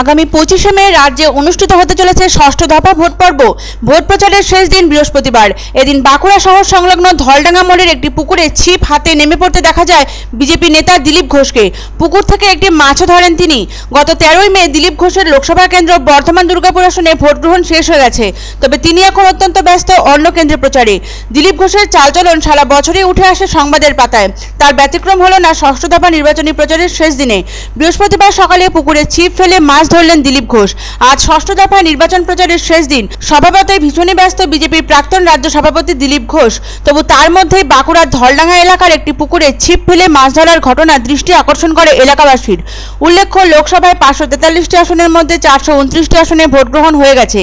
আগামী 25শে মে রাজ্যে অনুষ্ঠিত হতে চলেছে ষষ্ঠ দফা ভোট পর্ব। ভোট প্রচারের শেষ দিন বৃহস্পতিবার। এদিন বাঁকুড়া শহর সংলগ্ন ধলডাঙ্গা মোড়ের একটি পুকুরে ছিপ হাতে নেমে পড়তে দেখা যায় বিজেপি নেতা দিলীপ ঘোষকে। পুকুর থেকে একটি মাছও ধরেন তিনি। গত 13ই মে দিলীপ ঘোষের লোকসভা কেন্দ্র বর্ধমান দুর্গাপুর আসনে ভোট গ্রহণ শেষ হয়ে গেছে, তবে তিনি এখন অত্যন্ত ব্যস্ত অন্য কেন্দ্রে প্রচারে। দিলীপ ঘোষের চালচলন সারা বছরই উঠে আসে সংবাদের পাতায়। তার ব্যতিক্রম হলো না ষষ্ঠ দফা নির্বাচনী প্রচারের শেষ দিনে। বৃহস্পতিবার সকালে পুকুরে ছিপ ফেলে মাছ ধরলেন দিলীপ ঘোষ। আজ ষষ্ঠ দফা নির্বাচন প্রচারের শেষ দিন। স্বভাবতই ভীষণই ব্যস্ত বিজেপির প্রাক্তন রাজ্য সভাপতি দিলীপ ঘোষ। তবু তার মধ্যেই বাঁকুড়ার ধলডাঙ্গা এলাকার একটি পুকুরে ছিপ ফেলে মাছ ধরার ঘটনা দৃষ্টি আকর্ষণ করে এলাকাবাসীর। উল্লেখ্য, লোকসভায় 543টি আসনের মধ্যে 429টি আসনে ভোট গ্রহণ হয়ে গেছে।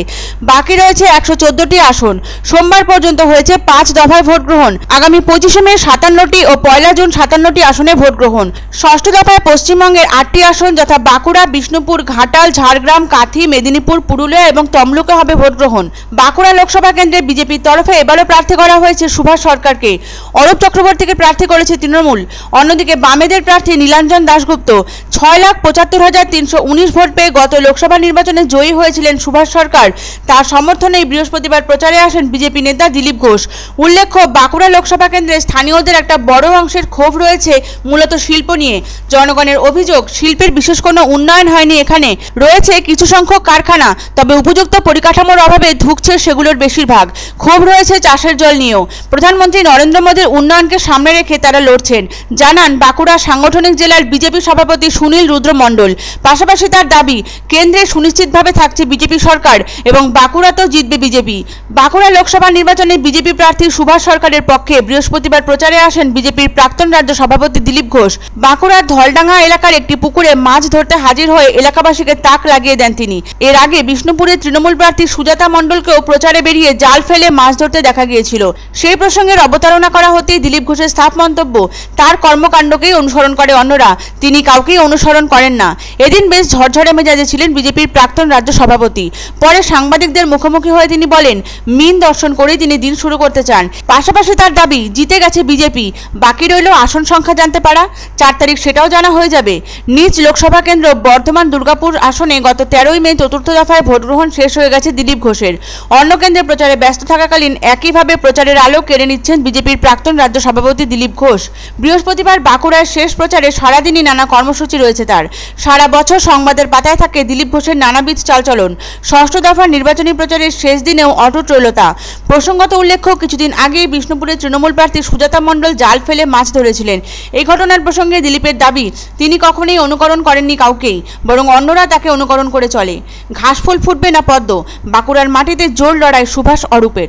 বাকি রয়েছে 114টি আসন। সোমবার পর্যন্ত হয়েছে 5 দফায় ভোট গ্রহণ। আগামী 25শে মে 57টি ও 1 জুন 57টি আসনে ভোট গ্রহণ। ষষ্ঠ দফায় পশ্চিমবঙ্গের 8টি আসন যথা বাঁকুড়া, বিষ্ণুপুর, ঘাটাল, ঝাড়গ্রাম, কাথি, মেদিনীপুর, পুরুলিয়া এবং তমলুকে হবে ভোট গ্রহণ। বাঁকুড়া লোকসভা কেন্দ্রে বিজেপির তরফে এবারও প্রার্থী করা হয়েছে সুভাষ সরকারকে। অরূপ চক্রবর্তীকে প্রার্থী করেছে তৃণমূল। অন্যদিকে বামেদের প্রার্থী নীলাঞ্জন দাশগুপ্ত। 6,75,319 ভোট পেয়ে গত লোকসভা নির্বাচনে জয়ী হয়েছিলেন সুভাষ সরকার। তার সমর্থনেই বৃহস্পতিবার প্রচারে আসেন বিজেপি নেতা দিলীপ ঘোষ। উল্লেখ্য, বাঁকুড়া লোকসভা কেন্দ্রে স্থানীয়দের একটা বড় অংশের ক্ষোভ রয়েছে মূলত শিল্প নিয়ে। জনগণের অভিযোগ, শিল্পের বিশেষ কোনো উন্নয়ন হয়নি। এখানে রয়েছে কিছু সংখ্যক কারখানা, তবে উপযুক্ত পরিকাঠামোর অভাবে ধুঁকছে সেগুলোর বেশিরভাগ। ক্ষোভ রয়েছে চাষের জল নিয়েও। প্রধানমন্ত্রী নরেন্দ্র মোদীর উন্নয়নকে সামনে রেখে তারা লড়ছেন, জানান বাঁকুড়া সাংগঠনিক জেলার বিজেপি সভাপতি সুনীল রুদ্র মণ্ডল। পাশাপাশি তার দাবি, কেন্দ্রে সুনিশ্চিতভাবে থাকছে বিজেপি সরকার এবং বাঁকুড়াতেও জিতবে বিজেপি। বাঁকুড়া লোকসভা নির্বাচনে বিজেপি প্রার্থী সুভাষ সরকারের পক্ষে বৃহস্পতিবার প্রচারে আসেন বিজেপির প্রাক্তন রাজ্য সভাপতি দিলীপ ঘোষ। বাঁকুড়ার ধলডাঙ্গা এলাকার একটি পুকুরে মাছ ধরতে হাজির হয়ে এলাকাবাসীকে তাক লাগিয়ে দেন তিনি। এর আগে বিষ্ণুপুরের তৃণমূল প্রার্থী সুজাতা মণ্ডলকেও প্রচারে বেরিয়ে জাল ফেলে মাছ ধরতে দেখা গিয়েছিল। সেই প্রসঙ্গের অবতারণা করা হতেই দিলীপ ঘোষের সাফ মন্তব্য, তার কর্মকাণ্ডকেই অনুসরণ করে অন্যরা, তিনি কাউকেই অনুসরণ করেন না। এদিন বেশ ঝরঝরে মেজাজে ছিলেন বিজেপির প্রাক্তন রাজ্য সভাপতি। পরে সাংবাদিকদের মুখোমুখি হয়ে তিনি বলেন, মিন দর্শন করেই তিনি দিন শুরু করতে চান। পাশাপাশি তার দাবি, জিতে গেছে বিজেপি, বাকি রইল আসন সংখ্যা জানতে পারা। 4 তারিখ সেটাও জানা হয়ে যাবে। নিজ লোকসভা কেন্দ্র বর্ধমান দুর্গাপুর আসনে গত 13ই মে চতুর্থ দফায় ভোট গ্রহণ শেষ হয়ে গেছে দিলীপ ঘোষের। অন্য কেন্দ্রে প্রচারে ব্যস্ত থাকাকালীন একইভাবে প্রচারের আলো কেড়ে নিচ্ছেন বিজেপির প্রাক্তন রাজ্য সভাপতি দিলীপ ঘোষ। বৃহস্পতিবার বাঁকুড়ার শেষ প্রচারে সারাদিনই নানা কর্মসূচি রয়েছে তার। সারা বছর সংবাদের পাতায় থাকে দিলীপ ঘোষের নানাবিধ চালচলন। ষষ্ঠ দফার নির্বাচনী প্রচারের শেষ দিনেও অটুট রইল তা। প্রসঙ্গত উল্লেখ্য, কিছুদিন আগেই বিষ্ণুপুরের তৃণমূল প্রার্থী সুজাতা মণ্ডল জাল ফেলে মাছ ধরেছিলেন। এই ঘটনার প্রসঙ্গে দিলীপের দাবি, তিনি কখনোই অনুকরণ করেননি কাউকেই, বরং অন্যরা তাকে অনুকরণ করে চলে। ঘাসফুল ফুটবে না পদ্ম, বাঁকুড়ার মাটিতে জোর লড়াই সুভাষ অরূপের।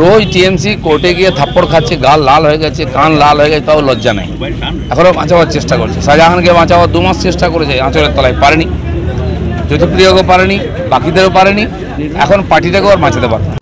রোজ টিএমসি কোর্টে গিয়ে থাপ্পড় খাচ্ছে, গাল লাল হয়ে গেছে, কান লাল হয়ে গেছে, তাও লজ্জা নেই। এখনও বাঁচাবার চেষ্টা করছে। শাহজাহানকে বাঁচাবার 2 মাস চেষ্টা করেছে, আঁচলের তলায় পারেনি। জ্যোতিপ্রিয়কেও পারেনি, বাকিদেরও পারেনি। এখন পার্টিটাকেও আর বাঁচাতে পারে না।